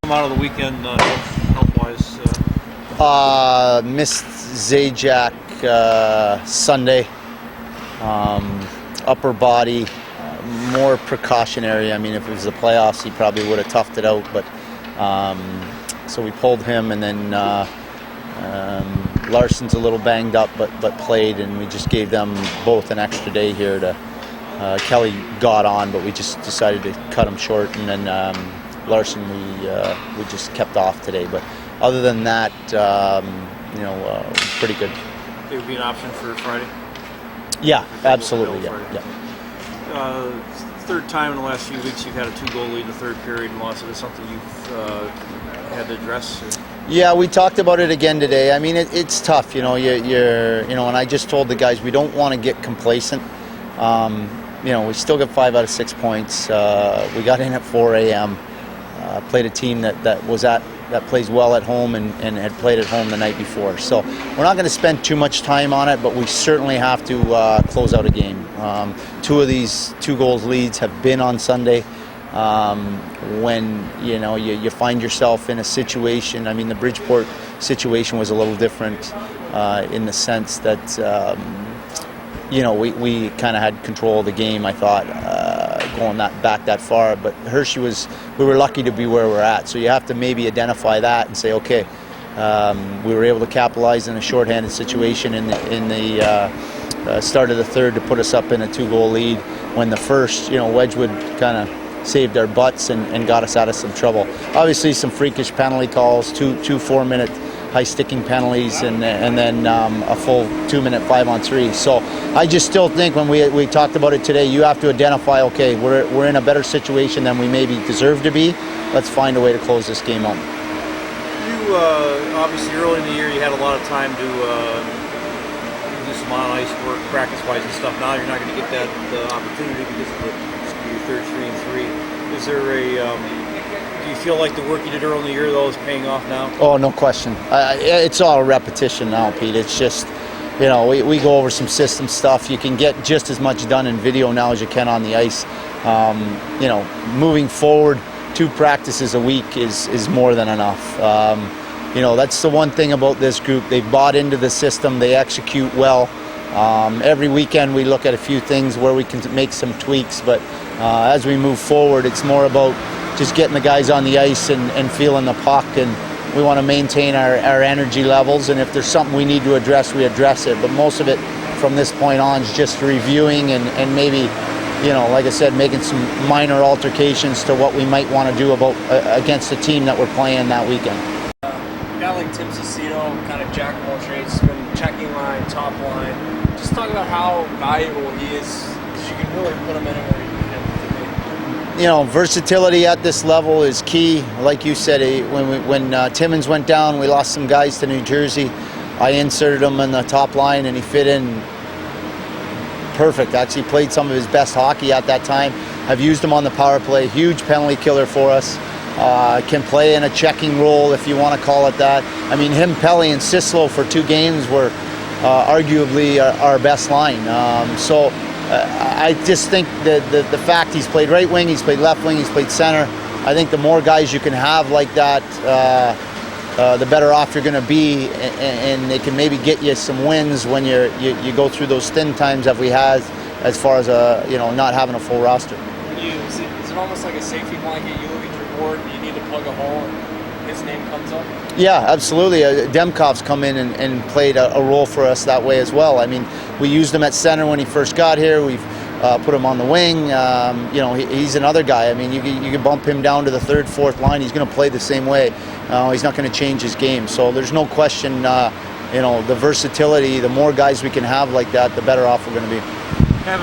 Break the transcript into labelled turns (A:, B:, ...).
A: Come out of the weekend health-wise.
B: Missed Zajac Sunday. Upper body, more precautionary. I mean, if it was the playoffs, he probably would have toughed it out. But so we pulled him, and then Larson's a little banged up, but played, and we just gave them both an extra day here. To Kelly got on, but we just decided to cut him short, and then Larson we just kept off today. But other than that, pretty good.
A: It would be an option for Friday?
B: Yeah, absolutely. Yeah.
A: Third time in the last few weeks you've had a 2-goal lead in the third period and lost it. Is something you've had to address? Or?
B: Yeah, we talked about it again today. I mean, it's tough. And I just told the guys we don't want to get complacent. We still got 5 out of 6 points. We got in at 4 a.m. Played a team that plays well at home and had played at home the night before. So we're not going to spend too much time on it, but we certainly have to close out a game. 2 of these 2-goal leads have been on Sunday. When you find yourself in a situation. I mean, the Bridgeport situation was a little different in the sense that we kind of had control of the game, I thought, going back that far. But Hershey we were lucky to be where we're at. So you have to maybe identify that and say, okay, we were able to capitalize in a shorthanded situation in the start of the third to put us up in a 2-goal lead. When the first, Wedgwood kind of saved our butts and got us out of some trouble. Obviously, some freakish penalty calls, two 4-minute high-sticking penalties, and then a full 2-minute 5-on-3. So I just still think when we talked about it today, you have to identify, okay, we're in a better situation than we maybe deserve to be. Let's find a way to close this game out.
A: You obviously early in the year you had a lot of time to do some on-ice work, practice-wise and stuff. Now you're not going to get that opportunity because of your third 3-and-3. Is there do you feel like the work you did early in the year, though, is paying off now?
B: Oh, no question. It's all repetition now, Pete. It's just, we go over some system stuff. You can get just as much done in video now as you can on the ice. Moving forward, 2 practices a week is more than enough. That's the one thing about this group. They've bought into the system. They execute well. Every weekend we look at a few things where we can make some tweaks, but as we move forward, it's more about just getting the guys on the ice and feeling the puck, and we want to maintain our energy levels, and if there's something we need to address, we address it. But most of it from this point on is just reviewing and maybe, like I said, making some minor altercations to what we might want to do against the team that we're playing that weekend.
C: A guy like Tim Sestito, kind of jack of all trades, been checking line, top line. Just talk about how valuable he is, because you can really put him anywhere you need him to be.
B: Versatility at this level is key. Like you said, when Timmins went down, we lost some guys to New Jersey. I inserted him in the top line, and he fit in perfect. Actually played some of his best hockey at that time. I've used him on the power play. Huge penalty killer for us. Can play in a checking role, if you want to call it that. I mean, him, Pelly, and Sislo for 2 games were arguably our best line. I just think that the fact he's played right wing, he's played left wing, he's played center. I think the more guys you can have like that, the better off you're going to be, and they can maybe get you some wins when you go through those thin times that we had, as far as not having a full roster.
C: Is it almost like a safety blanket? You look at your board, you need to plug a hole, and his name comes up?
B: Yeah, absolutely. Demkov's come in and played a role for us that way as well. I mean, we used him at center when he first got here. We've put him on the wing. He's another guy. I mean, you can bump him down to the 3rd, 4th line. He's going to play the same way. He's not going to change his game. So there's no question, the versatility, the more guys we can have like that, the better off we're going to be.